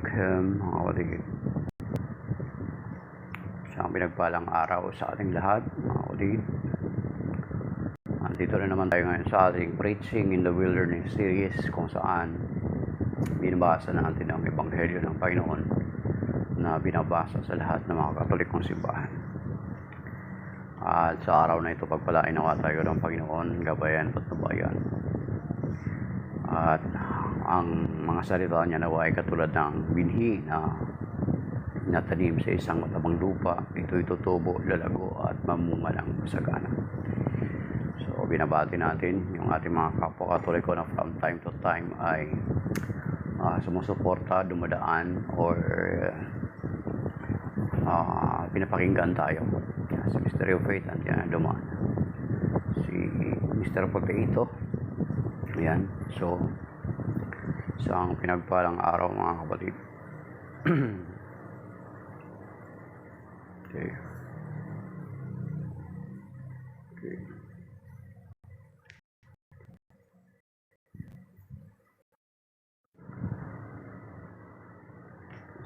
mga kapatid. Isang pinagpalang araw sa ating lahat, mga kapatid. Nandito na naman tayo ngayon sa ating Preaching in the Wilderness series, kung saan binabasa natin ang Ebanghelyo ng Panginoon na binabasa sa lahat ng mga Katolikong simbahan. At sa araw na ito, pagpalain nawa tayo ng Panginoon, gabayan at nabayan. At ang mga salita niya nawa ay katulad ng binhi na natanim sa isang matabang lupa. Ito'y tutubo, lalago at mamunga ng masagana. So binabati natin yung ating mga kapwa Katoliko na from time to time ay sumusuporta, dumadaan or pinapakinggan tayo. Si Mystery of Faith, nandiyan na dumaan. Si Mr. Potato. Ayan. So isang pinagpalang araw, mga kapatid. Okay.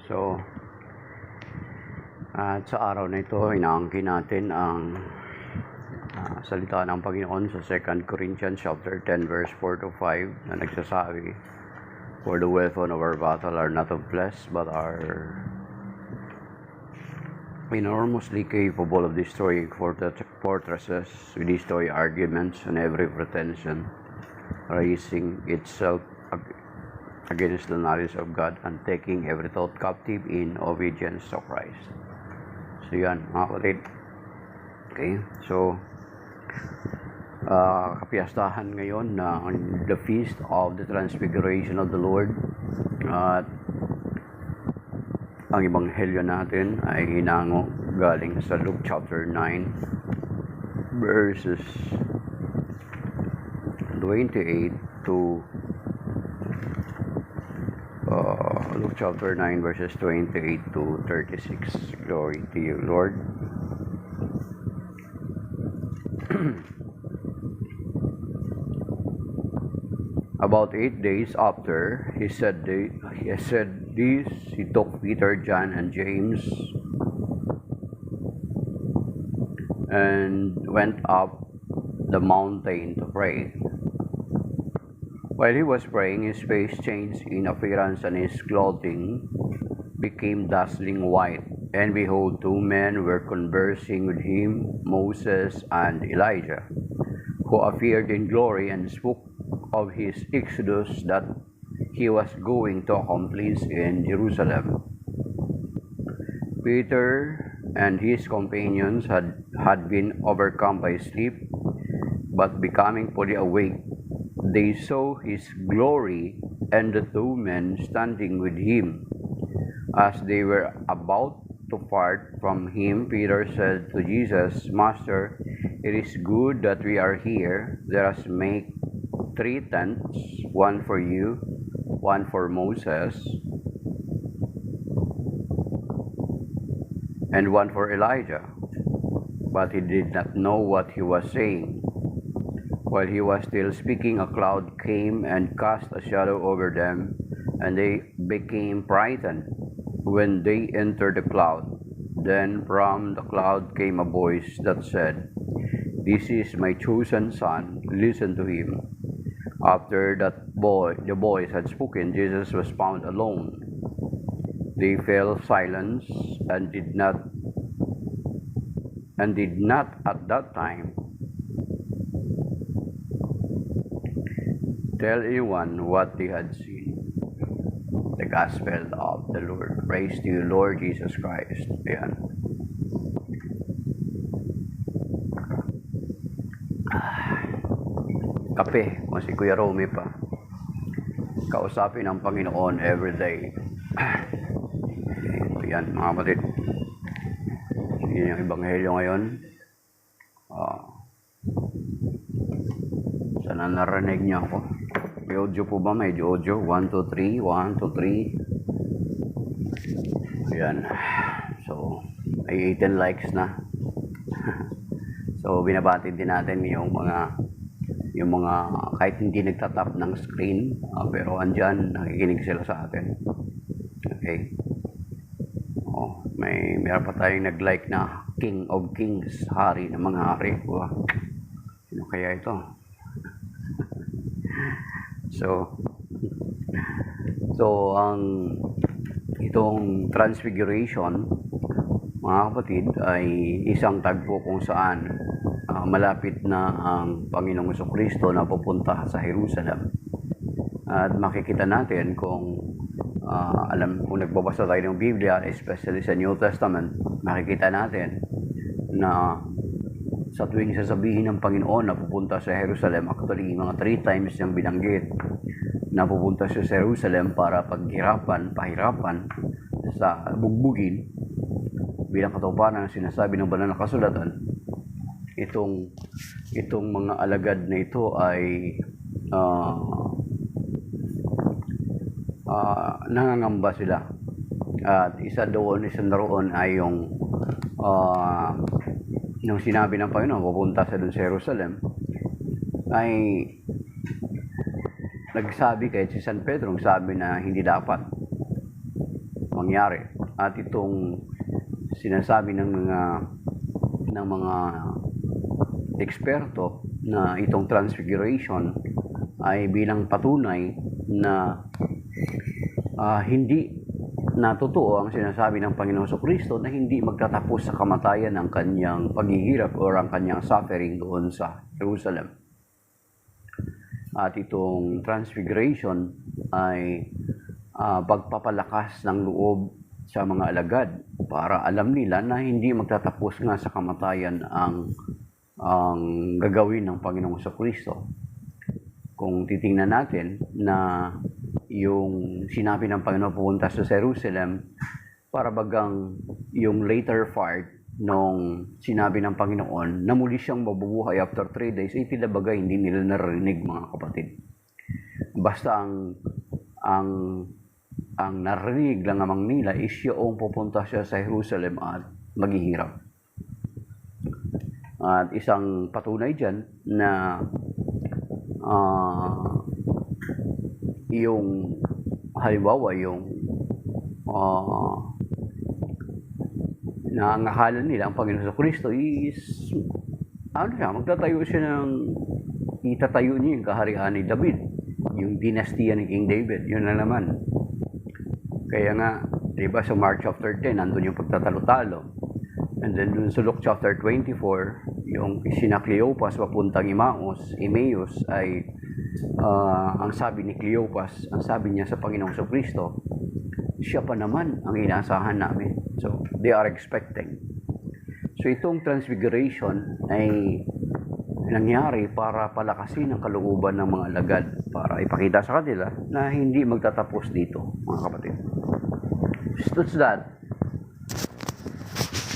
So, at sa araw na ito, inaangkin natin ang salita ng Panginoon sa 2 Corinthians chapter 10 verse 4 to 5 na nagsasabi, "For the weapon of our battle are not of flesh, but are enormously capable of destroying fortresses. We destroy arguments and every pretension raising itself against the knowledge of God, and taking every thought captive in obedience to Christ." So yan, mga kapatid. Okay, so kapiyastahan ngayon na the feast of the Transfiguration of the Lord. At ang ebanghelyo natin ay hinango galing sa Luke chapter 9 verses 28 to Luke chapter 9 verses 28 to 36. Glory to you, Lord. About 8 days after he said this, he took Peter, John, and James and went up the mountain to pray. While he was praying, his face changed in appearance, and his clothing became dazzling white. And behold, two men were conversing with him, Moses and Elijah, who appeared in glory and spoke of his exodus that he was going to accomplish in Jerusalem. Peter and his companions had been overcome by sleep, but becoming fully awake, they saw his glory and the two men standing with him. As they were about to part from him, Peter said to Jesus, "Master, it is good that we are here. Let us make 3 tents, one for you, one for Moses, and one for Elijah." But he did not know what he was saying. While he was still speaking, a cloud came and cast a shadow over them, and they became frightened when they entered the cloud. Then from the cloud came a voice that said, "This is my chosen son, listen to him." After the voice had spoken, Jesus was found alone. They fell silent and did not at that time tell anyone what they had seen. The Gospel of the Lord. Praise to you, Lord Jesus Christ. Ayan. Kape, kung si Kuya Romy pa. Kausapin ang Panginoon everyday. Ayan, mga kapatid. Yun yung ebanghelyo ngayon. Sana narinig niyo ako. May audio po ba? May audio. 1, 2, 3. 1, 2, 3. Ayan. So, may 18 likes na. So, binabati din natin yung mga kahit hindi nagtatap ng screen, pero andyan, nakikinig sila sa atin. Okay? Meron pa tayong nag-like na King of Kings, hari ng mga hari. Wow. Sino kaya ito? So itong Transfiguration, mga kapatid, ay isang tagpo kung saan malapit na ang Panginoong Jesucristo na pupunta sa Jerusalem. At makikita natin kung nagbabasa tayo ng Biblia, especially sa New Testament, makikita natin na sa tuwing sasabihin ng Panginoon na pupunta sa Jerusalem, actually mga 3 times niyang binanggit na pupunta siya sa Jerusalem para pahirapan sa bugbugin bilang katuparan ng sinasabi ng banal na kasulatan. Itong mga alagad na ito ay nangangamba sila. At isa naroon ay yung nung sinabi ng Panginoon pupunta sa doon sa Jerusalem, ay nagsabi kahit si San Pedro, sabi na hindi dapat mangyari. At itong sinasabi ng mga eksperto na itong Transfiguration ay bilang patunay na hindi na totoo ang sinasabi ng Panginoong Jesucristo na hindi magtatapos sa kamatayan ang kanyang paghihirap o ang kanyang suffering doon sa Jerusalem. At itong Transfiguration ay pagpapalakas ng loob sa mga alagad para alam nila na hindi magtatapos nga sa kamatayan ang gagawin ng Panginoong Jesucristo. Kung titingnan natin na yung sinabi ng Panginoon pupunta sa Jerusalem, para bagang yung later part nung sinabi ng Panginoon na muli siyang mabubuhay after 3 days, ay tila bagay hindi nila narinig, mga kapatid. Basta ang narinig lang amang nila is yung pupunta siya sa Jerusalem at maghihirap. At isang patunay dyan na yung halimbawa yung nangangahalan nila ang Panginoon sa Kristo is magtatayo siya itatayo niya yung kaharian ni David, yung dinastiya ni King David. Yun na naman. Kaya nga, diba sa Mark chapter 10 nandun yung pagtatalo-talo, and then dun sa Luke chapter 24 yung sina Cleopas papuntang Emmaus ay ang sabi ni Cleopas, ang sabi niya sa Panginoong Jesucristo, siya pa naman ang inaasahan namin. So they are expecting. So itong Transfiguration ay nangyari para palakasin ang kalooban ng mga alagad, para ipakita sa kanila na hindi magtatapos dito, mga kapatid. That's that.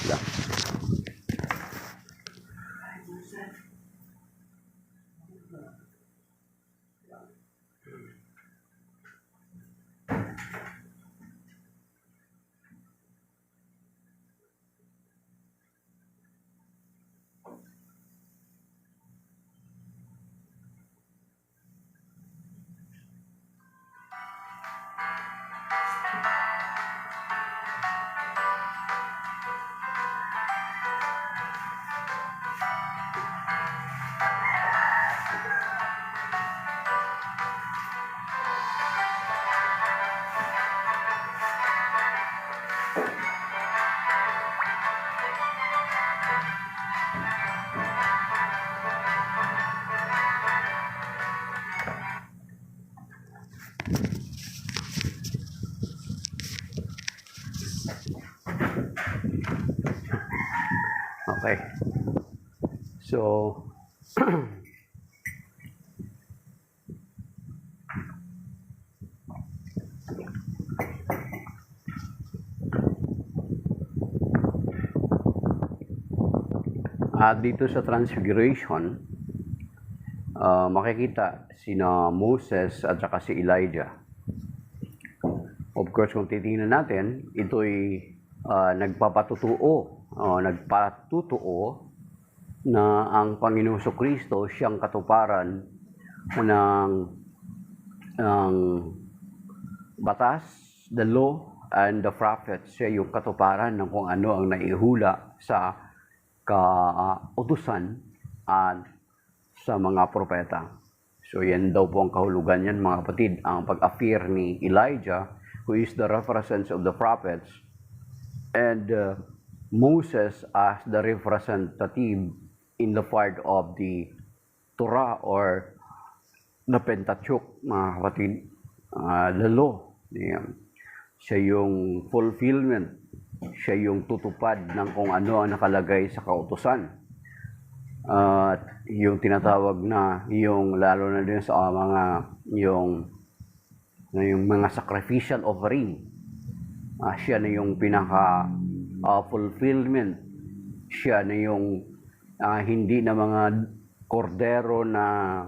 Yeah. Okay. So, dito sa Transfiguration, makikita sina Moses at saka si Elijah. Of course, kung titingnan natin, ito'y nagpatutuo na ang Panginoong Jesucristo siyang katuparan ng batas, the law, and the prophets. Siya yung katuparan ng kung ano ang naihula sa kautusan at sa mga propeta. So yan daw po ang kahulugan yan, mga kapatid, ang pag-appear ni Elijah, who is the representative of the prophets, and Moses as the representative in the part of the Torah or the Pentateuch, mga kapatid, the law. Yan. Siya yung fulfillment, siya yung tutupad ng kung ano ang nakalagay sa kautusan. Yung tinatawag na, yung lalo na din sa yung mga sacrificial offering. Siya na yung pinaka fulfillment. Siya na yung hindi na mga kordero na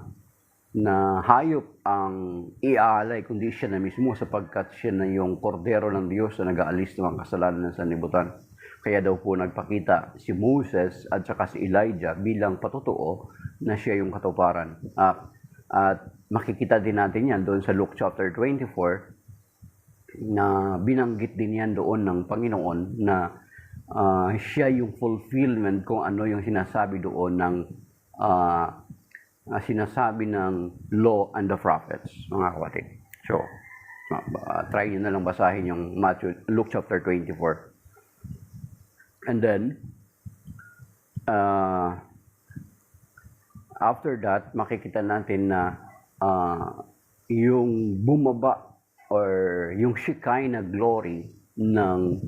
hayop ang iaalay, kundi siya na mismo, sapagkat siya na yung kordero ng Diyos na nag-aalis ng mga kasalanan sa sanlibutan. Kaya daw po nagpakita si Moses at saka si Elijah bilang patotoo na siya yung katuparan. At makikita din natin yan doon sa Luke chapter 24, na binanggit din yan doon ng Panginoon na siya yung fulfillment kung ano yung sinasabi doon ng sinasabi ng law and the prophets, mga kapatid. So, try nyo na lang basahin yung Luke chapter 24. And then, after that, makikita natin na yung bumaba or yung Shekinah glory ng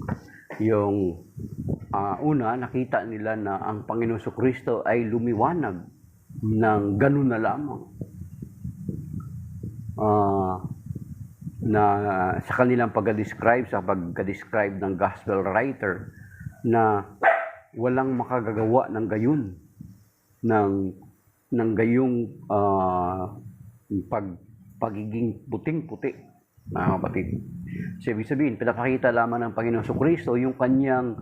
yung una, nakita nila na ang Panginoon Kristo ay lumiwanag ng ganun na lamang. Na sa kanilang pagka-describe ng gospel writer, na walang makagagawa ng gayon, ng gayong pagiging puting-puti, mga kapatid. So, ibig sabihin, pinapakita lamang ng Panginoon Kristo yung kanyang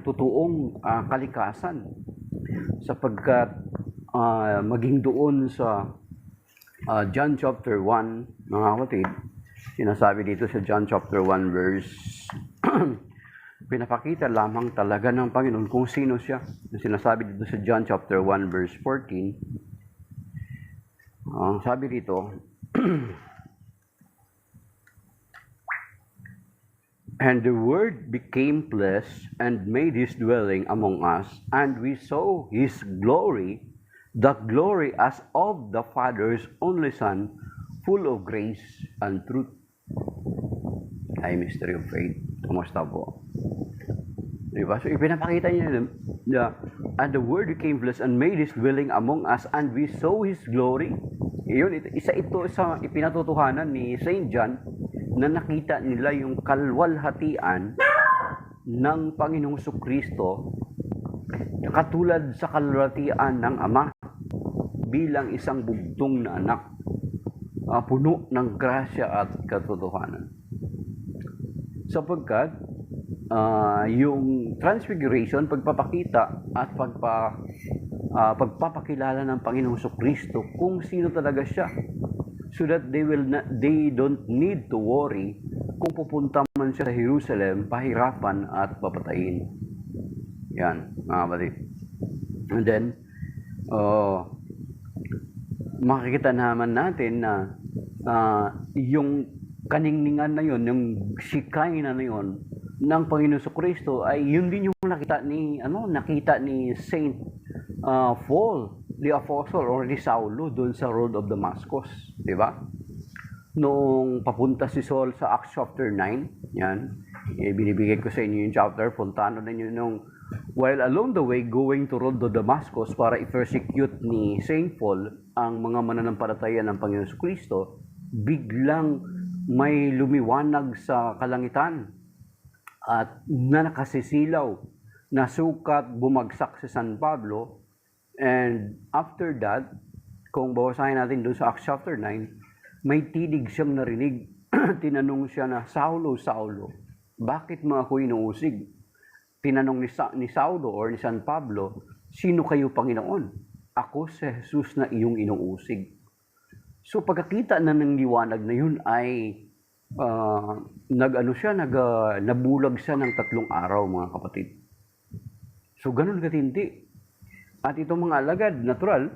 totoong kalikasan, sapagkat maging doon sa John chapter 1, mga kapatid, sinasabi dito sa John chapter 1 verse pinapakita lamang talaga ng Panginoon kung sino siya. Sinasabi dito sa John chapter 1 verse 14, sabi dito, and the Word became flesh and made His dwelling among us, and we saw His glory, the glory as of the Father's only Son, full of grace and truth. Ay, mystery of faith. Kumusta po? Diba? So, ipinapakita niya and the Word became flesh and made His dwelling among us, and we saw His glory. Isa sa ipinatutuhanan ni Saint John, na nakita nila yung kalwalhatian ng Panginoong Kristo katulad sa kalwalhatian ng Ama bilang isang bugtong na anak, puno ng grasya at katotohanan. Sapagkat yung transfiguration, pagpapakita at pagpapakilala ng Panginoong Kristo kung sino talaga siya, so that they don't need to worry kung pupunta man siya sa Jerusalem, pahirapan at papatayin. Yan, mga kapatid. And then, makikita naman natin na yung kaningningan na yun, yung Shekinah na yun ng Panginoon Kristo ay yun din yung nakita ni Saint Paul, the apostle, or ni Saulo doon sa road of Damascus, di ba? Noong papunta si Saul sa Acts chapter 9, yan, binibigay ko sa inyo yung chapter, puntahan na ninyo nung while along the way going to road of Damascus para i-persecute ni Saint Paul ang mga mananampalataya ng Panginoon Kristo, biglang may lumiwanag sa kalangitan at na nakasisilaw na sukat bumagsak si San Pablo. And after that, kung bawasahin natin doon sa Acts chapter 9, may tinig siyang narinig. Tinanong siya na, Saulo, Saulo, bakit mo ako inuusig? Tinanong ni Saulo or ni San Pablo, sino kayo, Panginoon? Ako si Jesus na iyong inuusig. So pagkakita na ng liwanag na yun ay nabulag siya ng 3 araw, mga kapatid. So, ganun katindi. At itong mga alagad, natural,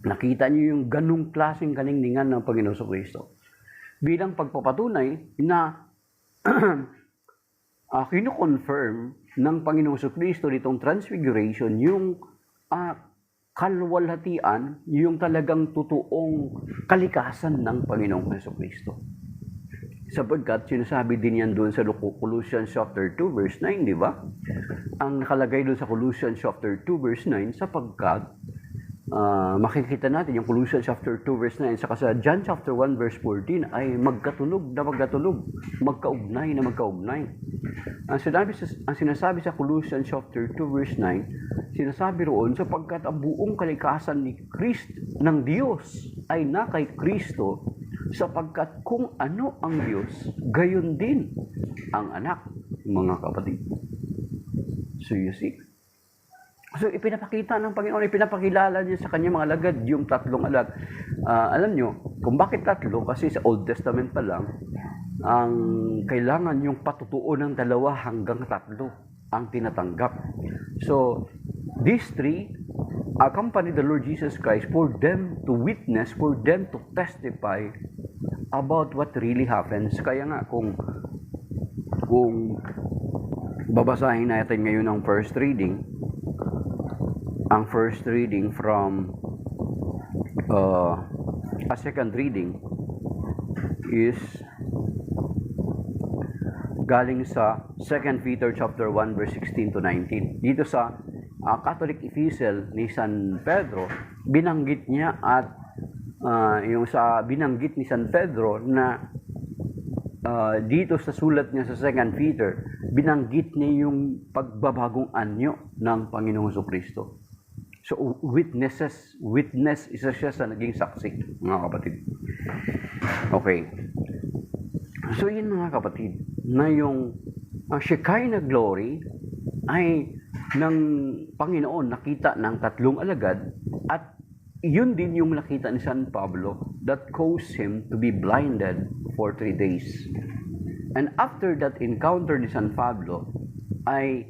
nakita niyo yung ganung klaseng kaningningan ng Panginoon Kristo. Bilang pagpapatunay na kino-confirm ng Panginoong Kristo nitong transfiguration yung kalwalhatian, yung talagang totoong kalikasan ng Panginoong Kristo. Sapagkat sinasabi din yan doon sa Colossians chapter 2 verse 9, di ba? Ang nakalagay doon sa Colossians chapter 2 verse 9, sapagkat makikita natin yung Colossians chapter 2 verse 9 saka sa John chapter 1 verse 14 ay magkatulog, magkaugnay na magkaugnay. Ang sinasabi sa Colossians chapter 2 verse 9, sinasabi roon sapagkat ang buong kalikasan ni Kristo ng Diyos ay na kay Kristo, sapagkat kung ano ang Diyos, gayon din ang anak, mga kapatid. So you see, so ipinapakita ng Panginoon, ipinapakilala niya sa kanyang mga alagad yung 3 alag. Alam nyo, kung bakit 3? Kasi sa Old Testament pa lang, ang kailangan yung patutuo ng 2 hanggang 3 ang tinatanggap. So, these 3 accompany the Lord Jesus Christ for them to witness, for them to testify about what really happens. Kaya nga, kung babasahin natin ngayon ang first reading, from a second reading is galing sa 2 Peter chapter 1 verse 16 to 19. Dito sa Catholic Epistle ni San Pedro, binanggit niya at binanggit ni San Pedro na dito sa sulat niya sa 2 Peter, binanggit niya yung pagbabagong anyo ng Panginoong Kristo. So, witness, isa siya sa naging saksi, mga kapatid. Okay. So, yun mga kapatid, na yung Shekinah glory ay ng Panginoon nakita ng 3 alagad, at yun din yung nakita ni San Pablo that caused him to be blinded for 3 days. And after that encounter ni San Pablo, ay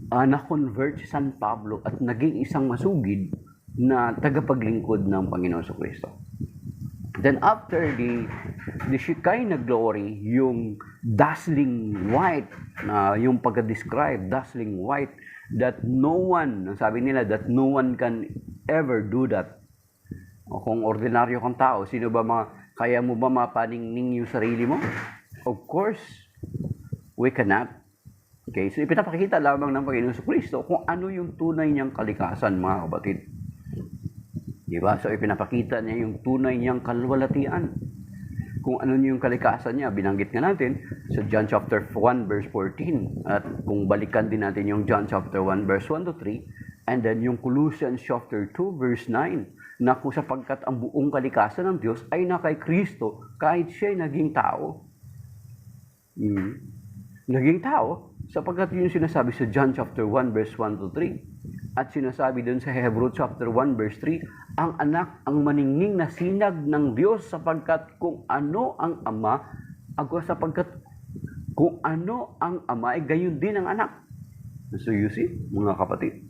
na-convert si San Pablo at naging isang masugid na tagapaglingkod ng Panginoon Kristo. Then after the Shekinah glory, yung dazzling white, yung pagka-describe, dazzling white, that no one, sabi nila, that no one can ever do that. O kung ordinaryo kang tao, kaya mo ba mapaningning yung sarili mo? Of course, we cannot. Okay, so ipinapakita lamang ng Panginoon Kristo kung ano yung tunay niyang kalikasan, mga kapatid. Diba? So ipinapakita niya yung tunay niyang kalwalhatian. Kung ano yung kalikasan niya, binanggit nga natin sa John chapter 1 verse 14. At kung balikan din natin yung John chapter 1 verse 1 to 3, and then yung Colossians chapter 2 verse 9, na kung sapagkat ang buong kalikasan ng Diyos ay na kay Kristo, kahit siya'y naging tao. Naging tao, sapagkat yun sinasabi sa John chapter 1 verse 1 to 3. At sinasabi dun sa Hebrew chapter 1 verse 3, ang anak ang maningning na sinag ng Diyos, sapagkat kung ano ang ama, ay gayon din ang anak. So you see, mga kapatid.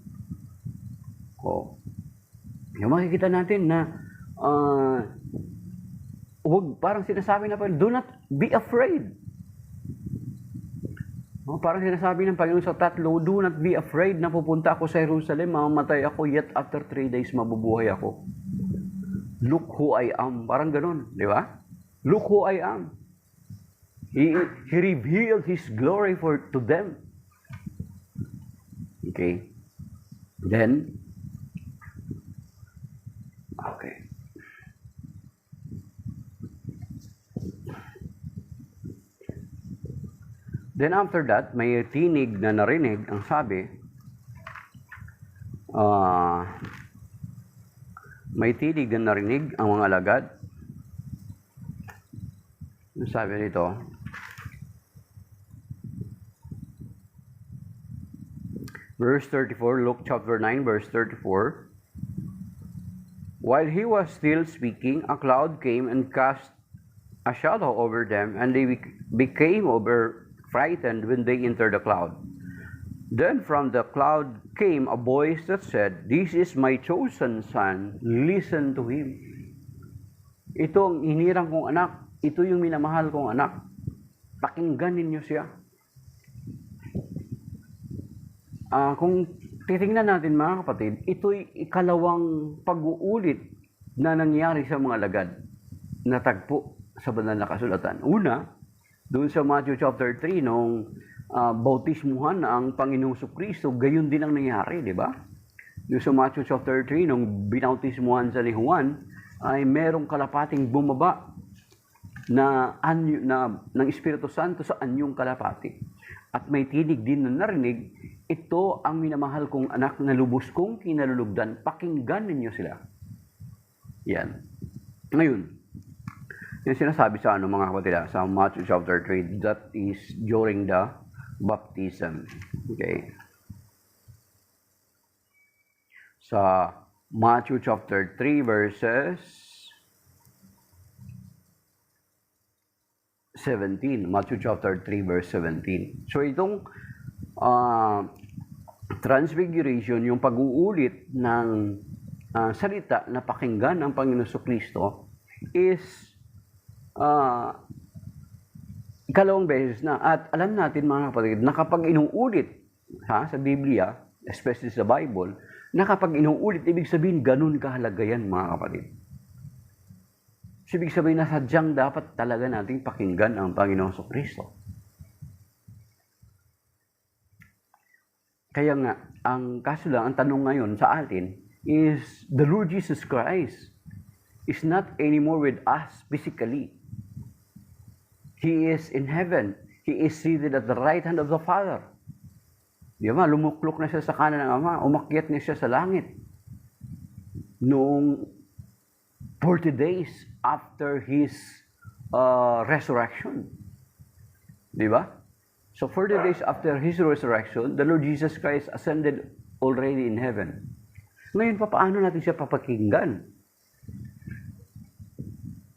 Yung makikita natin na parang sinasabi na do not be afraid. Parang sinasabi ng Panginoon sa 3, do not be afraid na pupunta ako sa Jerusalem, mamamatay ako, yet after 3 days mabubuhay ako. Look who I am. Parang ganun, di ba? Look who I am. He revealed His glory to them. Okay. Then, okay. Then after that, may tinig na narinig, ang sabi, may tinig na narinig ang mga alagad. Ang sabi nito, verse 34, Luke chapter 9, verse 34, while he was still speaking, a cloud came and cast a shadow over them, and they became over frightened when they entered the cloud. Then from the cloud came a voice that said, "This is my chosen son, listen to him." Ito ang hinirang kong anak, ito yung minamahal kong anak. Pakinggan ninyo siya. Kung titingnan natin mga kapatid, ito'y ikalawang pag-uulit na nangyari sa mga lagad na tagpo sa banal na kasulatan. Una, doon sa Matthew chapter 3, nung bautismuhan ang Panginoong Kristo, gayon din ang nangyari, di ba? Doon sa Matthew chapter 3, nung binautismuhan sa ni Juan, ay merong kalapating bumaba na anyo ng Espiritu Santo sa anyong kalapati. At may tinig din na narinig, ito ang minamahal kong anak na lubos kong kinalulugdan, pakinggan ninyo sila. Yan. Ngayon, yung sinasabi sa mga kapatid, sa Matthew chapter 3, that is during the baptism. Okay. Sa Matthew chapter 3 verses 17. Matthew chapter 3 verse 17. So itong transfiguration, yung pag-uulit ng salita na pakinggan ng Panginoon Kristo is ikalawang beses na. At alam natin mga kapatid, na kapag inuulit sa Biblia, especially sa Bible, na kapag inuulit, ibig sabihin ganun kahalaga yan mga kapatid. Ibig sabihin na sadyang dapat talaga nating pakinggan ang Panginoon Kristo. Kaya nga, ang kaso lang, ang tanong ngayon sa atin is the Lord Jesus Christ is not anymore with us physically. He is in heaven. He is seated at the right hand of the Father. Di ba? Lumuklok na siya sa kanan ng Ama. Umakyat niya siya sa langit. Noong 40 days after His resurrection. Di ba? So 40 days after His resurrection, the Lord Jesus Christ ascended already in heaven. Ngayon, paano natin siya papakinggan?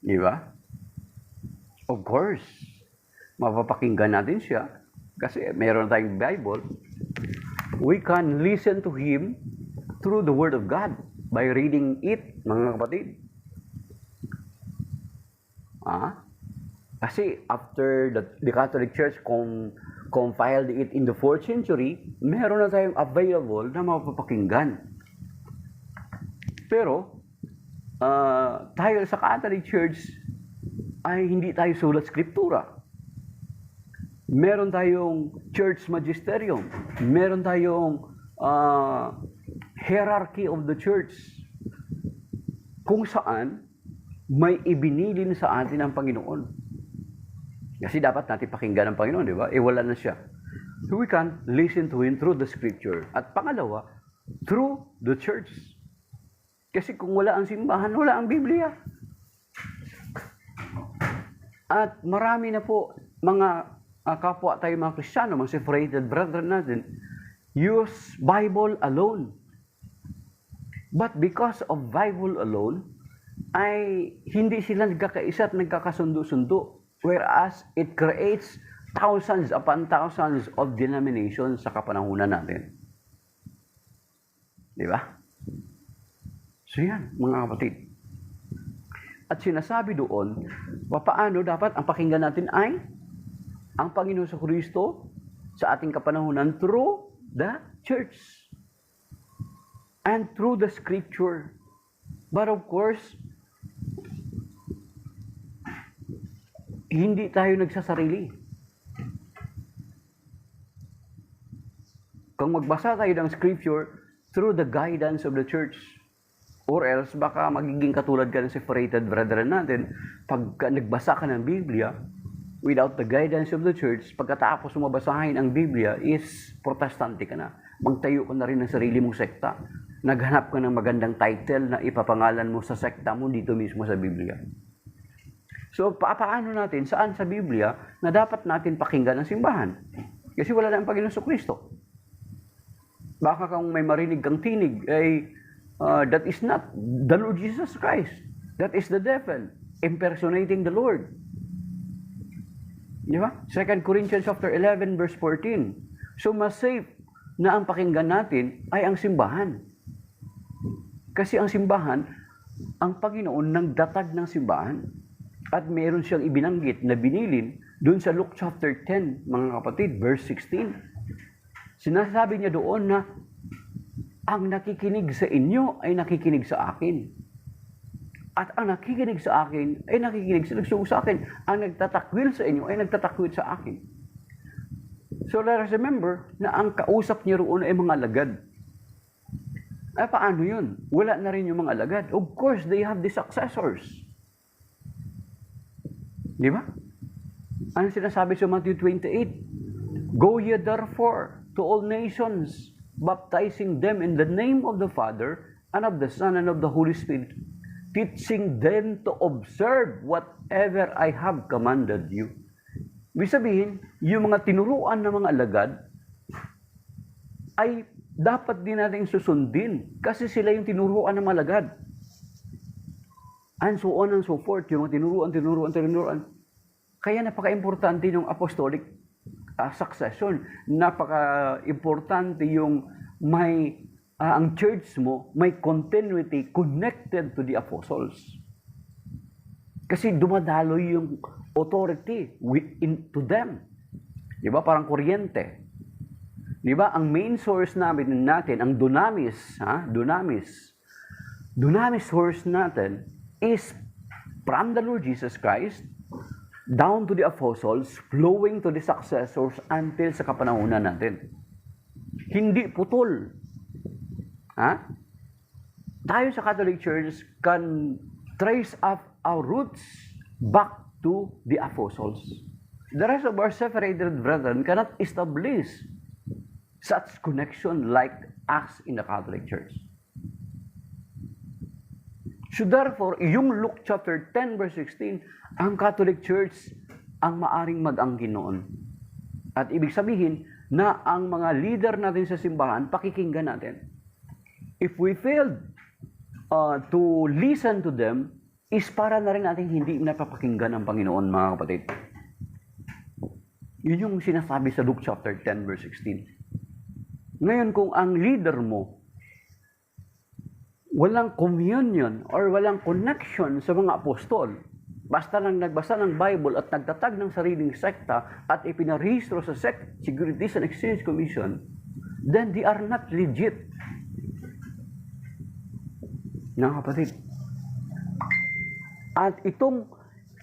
Di ba? Of course, mapapakinggan natin siya kasi meron tayong Bible. We can listen to Him through the Word of God by reading it, mga kapatid. Kasi after the Catholic Church compiled it in the 4th century, meron na tayong available na mapapakinggan. Pero, tayo sa Catholic Church ay hindi tayo sulat skriptura. Meron tayong church magisterium. Meron tayong hierarchy of the church kung saan may ibinilin sa atin ang Panginoon. Kasi dapat natin pakinggan ang Panginoon, di ba? Wala na siya. So we can listen to Him through the Scripture. At pangalawa, through the church. Kasi kung wala ang simbahan, wala ang Biblia. At marami na po mga kapwa tayo mga Kristiyano, mga separated brethren natin, use Bible alone. But because of Bible alone, ay hindi sila nagkakaisa at nagkakasundo-sundo. Whereas it creates thousands upon thousands of denominations sa kapanahunan natin. Di ba? So yan, mga kapatid. At sinasabi doon, paano dapat ang pakinggan natin ay ang Panginoon sa Kristo sa ating kapanahunan through the church and through the Scripture. But of course, hindi tayo nagsasarili. Kung magbasa tayo ng Scripture through the guidance of the church, or else baka magiging katulad ka ng separated brethren natin, pag nagbasa ka ng Biblia, without the guidance of the church, pagkatapos mabasahin ang Biblia is protestante ka na. Magtayo ka na rin ng sarili mong sekta. Naghanap ka ng magandang title na ipapangalan mo sa sekta mo dito mismo sa Biblia. So, paano natin, saan sa Biblia na dapat natin pakinggan ang simbahan? Kasi wala na ang Panginoon Kristo. Baka kung may marinig kang tinig, that is not the Lord Jesus Christ. That is the devil impersonating the Lord. Di ba? 2 Corinthians chapter 11 verse 14. So mas safe na ang pakinggan natin ay ang simbahan. Kasi ang simbahan, ang Panginoon nagdatag ng simbahan. At meron siyang ibinanggit na binilin doon sa Luke chapter 10, mga kapatid, verse 16. Sinasabi niya doon na ang nakikinig sa inyo ay nakikinig sa akin. At ang nakikinig sa akin ay nakikinig sa akin. Ang nagtatakwil sa inyo ay nagtatakwil sa akin. So let us remember na ang kausap niya roon ay mga alagad. Ay paano yun? Wala na rin yung mga alagad. Of course, they have the successors. Di ba? Ano sinasabi sa Matthew 28? Go ye therefore to all nations, baptizing them in the name of the Father, and of the Son, and of the Holy Spirit, teaching them to observe whatever I have commanded you. Ibig sabihin, yung mga tinuruan ng mga alagad, ay dapat din natin susundin kasi sila yung tinuruan ng mga alagad. And so on and so forth, yung mga tinuruan. Kaya napaka-importante ng apostolic succession. Napaka-importante yung may, ang church mo, may continuity connected to the apostles. Kasi dumadaloy yung authority to them. Di ba? Parang kuryente. Di ba? Ang main source natin, ang dunamis, dunamis source natin is from the Lord Jesus Christ down to the apostles, flowing to the successors until sa kapanahunan natin. Hindi putol. Tayo sa Catholic Church can trace up our roots back to the apostles. The rest of our separated brethren cannot establish such connection like us in the Catholic Church. So therefore, yung Luke chapter 10 verse 16, ang Catholic Church ang maaring mag-angkin noon. At ibig sabihin na ang mga leader natin sa simbahan, pakikinggan natin. If we failed to listen to them, is para na rin natin hindi napapakinggan ang Panginoon, mga kapatid. Yun yung sinasabi sa Luke chapter 10 verse 16. Ngayon, kung ang leader mo walang communion or walang connection sa mga apostol, basta lang nagbasa ng Bible at nagtatag ng sariling sekta at ipinarehistro sa Securities and Exchange Commission, then they are not legit. Mga kapatid. At itong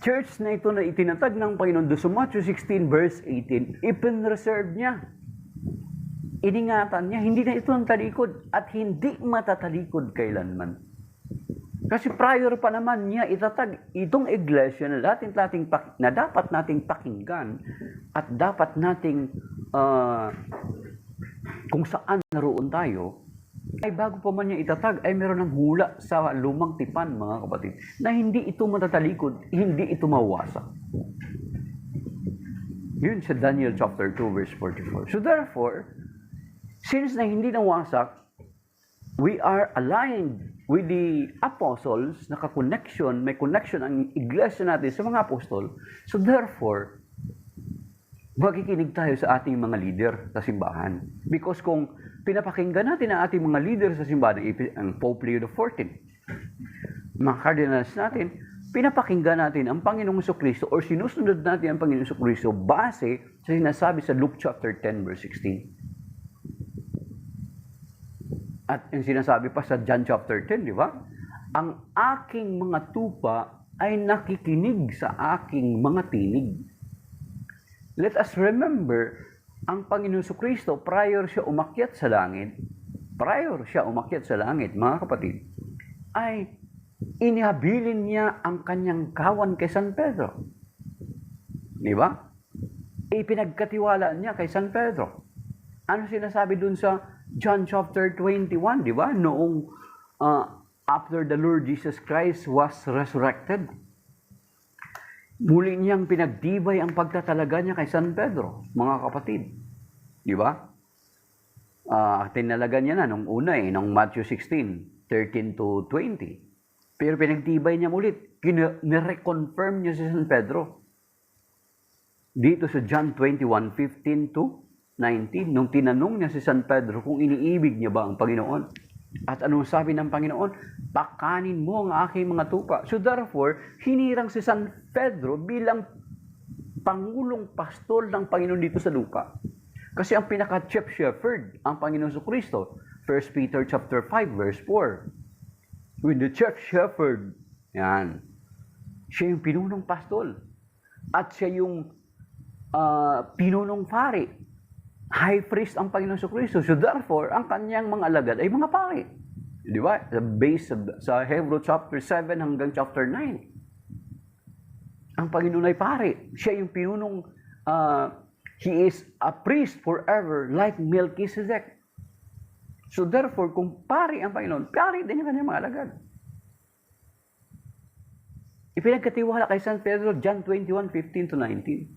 church na ito na itinatag ng Panginoon doon sa Matthew 16 verse 18, ipinreserve niya. Iningatan niya, hindi na ito ang talikod at hindi matatalikod kailanman. Kasi prior pa naman niya itatag itong iglesia na dapat nating pakinggan at dapat nating kung saan naroon tayo, ay bago pa man niya itatag, ay meron ng hula sa lumang tipan, mga kapatid, na hindi ito matatalikod, hindi ito mawasak. Yun sa Daniel chapter 2 verse 44. So therefore, since na hindi nawasak, we are aligned with the apostles, naka-connection, may connection ang iglesia natin sa mga apostol. So therefore, makikinig tayo sa ating mga leader sa simbahan. Because kung pinapakinggan natin ang ating mga leader sa simbahan, ang Pope Leo XIV, mga cardinals natin, pinapakinggan natin ang Panginoong Jesucristo or sinusunod natin ang Panginoong Jesucristo base sa sinasabi sa Luke chapter 10 verse 16. At yung sinasabi pa sa John chapter 10, di ba? Ang aking mga tupa ay nakikinig sa aking mga tinig. Let us remember, ang Panginoon Jesucristo, prior siya umakyat sa langit, mga kapatid, ay inihabilin niya ang kanyang kawan kay San Pedro. Di ba? Ipinagkatiwala niya kay San Pedro. Ano sinasabi dun sa John chapter 21, di ba? Noong after the Lord Jesus Christ was resurrected, muli niyang pinagtibay ang pagtatalaga niya kay San Pedro, mga kapatid. Di ba? Tinalaga niya na nung una nung Matthew 16, 13 to 20. Pero pinagtibay niya ulit. Nireconfirm niya si San Pedro. dito sa John 21:15 to 19, nung tinanong niya si San Pedro kung iniibig niya ba ang Panginoon. At anong sabi ng Panginoon? Pakanin mo ang aking mga tupa. So therefore, hinirang si San Pedro bilang pangulong pastol ng Panginoon dito sa lupa. Kasi ang pinaka-chief shepherd, ang Panginoon Kristo. 1 Peter chapter 5, verse 4. With the chief shepherd, yan, siya yung pinunong pastol. At siya yung pinunong pari. High priest ang Panginoon Kristo. So therefore, ang kanyang mga alagad ay mga pari. Di ba? Based sa Hebrew chapter 7 hanggang chapter 9. Ang Panginoon ay pari. Siya yung pinunong, he is a priest forever like Melchizedek. So therefore, kung pari ang Panginoon, pari din ang kanyang mga alagad. Ipinagkatiwala kay San Pedro, John 21:15 to 19.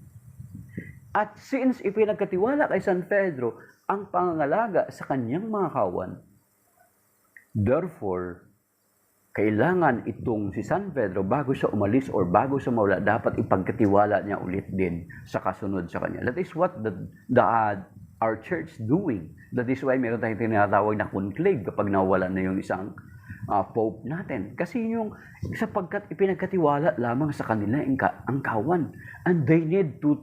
At since ipinagkatiwala kay San Pedro ang pangangalaga sa kanyang mga kawan, therefore, kailangan itong si San Pedro, bago siya umalis or bago siya mawala, dapat ipagkatiwala niya ulit din sa kasunod sa kanya. That is what our church doing. That is why meron tayong tinatawag na conclave kapag nawala na yung isang Pope natin. Kasi yung sapagkat ipinagkatiwala lamang sa kanila ang kawan. And they need to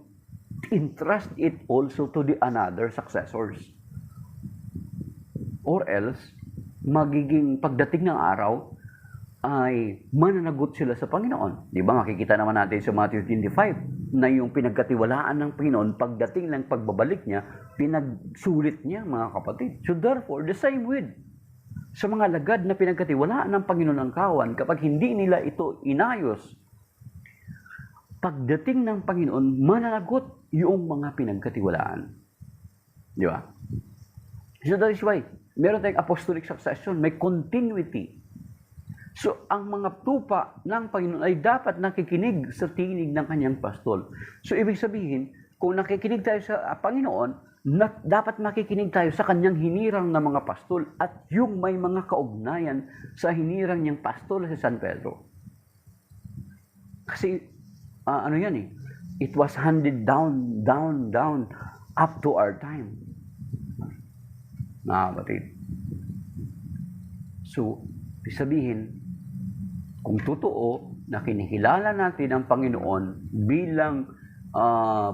entrust it also to the another successors. Or else, magiging pagdating ng araw, ay mananagot sila sa Panginoon. Di ba? Makikita naman natin sa Matthew 25 na yung pinagkatiwalaan ng Panginoon, pagdating ng pagbabalik niya, pinagsulit niya, mga kapatid. So therefore, the same with sa mga lagad na pinagkatiwalaan ng Panginoon ang kawan, kapag hindi nila ito inayos, pagdating ng Panginoon, mananagot yung mga pinagkatiwalaan. Di ba? So that is why, meron tayong apostolic succession, may continuity. So, ang mga tupa ng Panginoon ay dapat nakikinig sa tinig ng kanyang pastol. So, ibig sabihin, kung nakikinig tayo sa Panginoon, dapat makikinig tayo sa kanyang hinirang na mga pastol at yung may mga kaugnayan sa hinirang niyang pastol sa San Pedro. Kasi, ano yan eh, it was handed down up to our time. Mga kapatid. So, ibig sabihin, kung totoo na kinikilala natin ang Panginoon bilang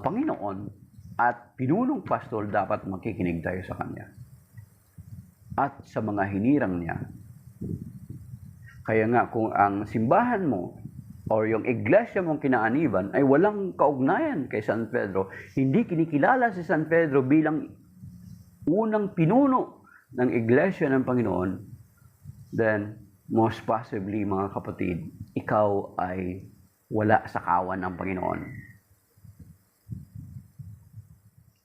Panginoon at pinunong pastol, dapat makikinig tayo sa Kanya at sa mga hinirang niya. Kaya nga, kung ang simbahan mo or yung iglesia mong kinaaniban ay walang kaugnayan kay San Pedro, hindi kinikilala si San Pedro bilang unang pinuno ng iglesia ng Panginoon, then most possibly, mga kapatid, ikaw ay wala sa kawan ng Panginoon.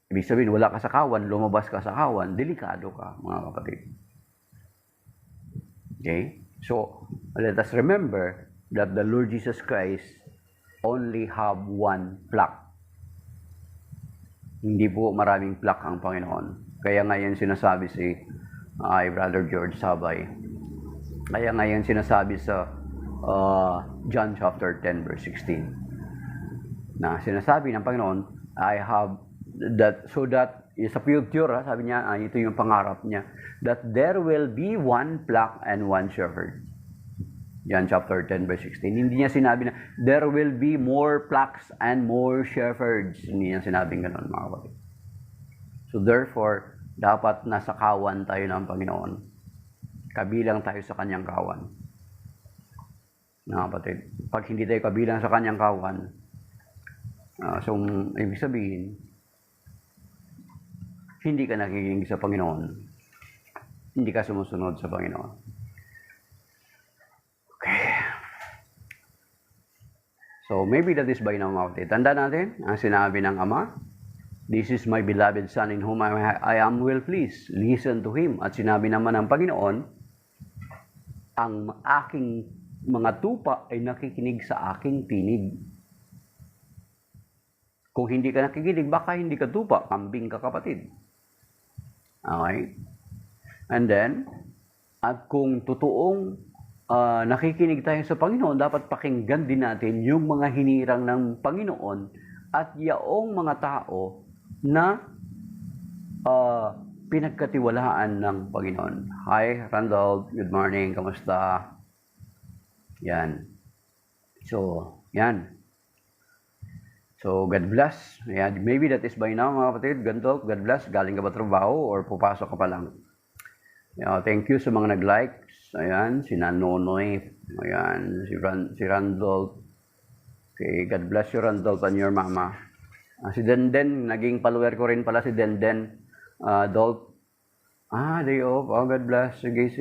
Ibig sabihin, wala ka sa kawan, lumabas ka sa kawan, delikado ka, mga kapatid. Okay? So, let us remember that the Lord Jesus Christ only have one flock. Hindi po maraming flock ang Panginoon. Kaya ngayon sinasabi si Brother George Sabay, kaya ngayon sinasabi sa John chapter 10 verse 16 na sinasabi ng Panginoon, I have that, so that is a future, sabi niya, ito yung pangarap niya, that there will be one flock and one shepherd. John chapter 10 verse 16. Hindi niya sinabi na there will be more flocks and more shepherds. Hindi niya sinabing ganoon, mga kapatid. So therefore, dapat nasa kawan tayo ng Panginoon. Kabilang tayo sa kanyang kawan. Mga kapatid, pag hindi tayo kabilang sa kanyang kawan, so ibig sabihin, hindi ka nakikinig sa Panginoon. Hindi ka sumusunod sa Panginoon. Okay. So maybe that is by now, mga kapatid. Tanda natin ang sinabi ng Ama, this is my beloved Son in whom I am well pleased. Listen to Him. At sinabi naman ng Panginoon, ang aking mga tupa ay nakikinig sa aking tinig. Kung hindi ka nakikinig, baka hindi ka tupa, kambing ka, kapatid. Okay? And then, at kung totoong nakikinig tayo sa Panginoon, dapat pakinggan din natin yung mga hinirang ng Panginoon at yaong mga tao na pinagkatiwalaan ng Panginoon. Hi, Randolph. Good morning. Kamusta? Yan. So, yan. So, God bless. Ayan. Maybe that is by now, mga kapatid. Randolph, God bless. Galing ka ba trabaho or pupasok ka pa lang? Thank you sa mga nag-likes. Ayan. Si Nanonoy. Ayan. Si Randolph. Okay. God bless you, Randolph, and your mama. Si Denden. Naging follower ko rin pala si Denden. Dolph. Day off. Oh, God bless. Sige.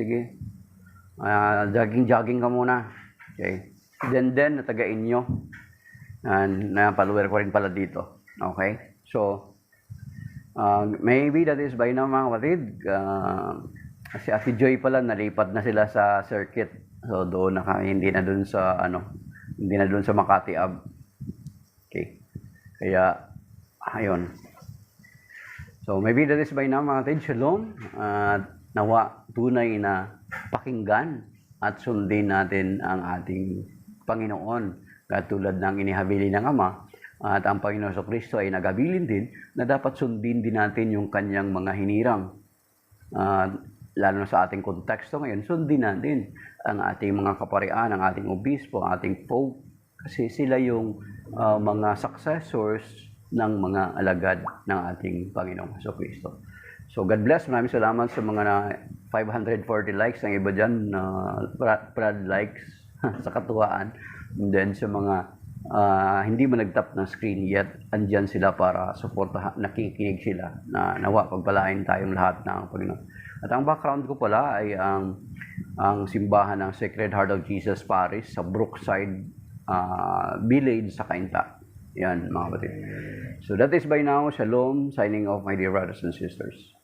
Jogging ka muna. Okay. Denden na taga-inyo. Na follower ko rin pala dito. Okay. So, maybe that is by now, mga kapatid. Kasi Ate Joy pala, nalipat na sila sa circuit. So, doon na kami. Hindi na doon sa Makati Ave. Okay. Kaya, ayun. So, maybe that is by now, mga kapatid. Shalom. Nawa, tunay na pakinggan at sundin natin ang ating Panginoon. Katulad ng inihabili ng Ama. At ang Panginoon sa Kristo ay nagabilin din na dapat sundin din natin yung kanyang mga hinirang. Lalo na sa ating konteksto ngayon, sundin natin ang ating mga kaparian, ang ating obispo, ang ating pope. Kasi sila yung mga successors ng mga alagad ng ating Panginoong Kristo. So God bless. Maraming salamat sa mga 540 likes. Ang iba dyan, proud likes sa katuwaan. And then sa mga hindi mo nag-tap ng screen yet, andyan sila para suportahan, nakikinig sila na nawa pagpalain tayong lahat ng Panginoon. At ang background ko pala ay ang simbahan ng Sacred Heart of Jesus Parish sa Brookside Village sa Cainta. Yan, mga kapatid. So that is by now. Shalom. Signing off, my dear brothers and sisters.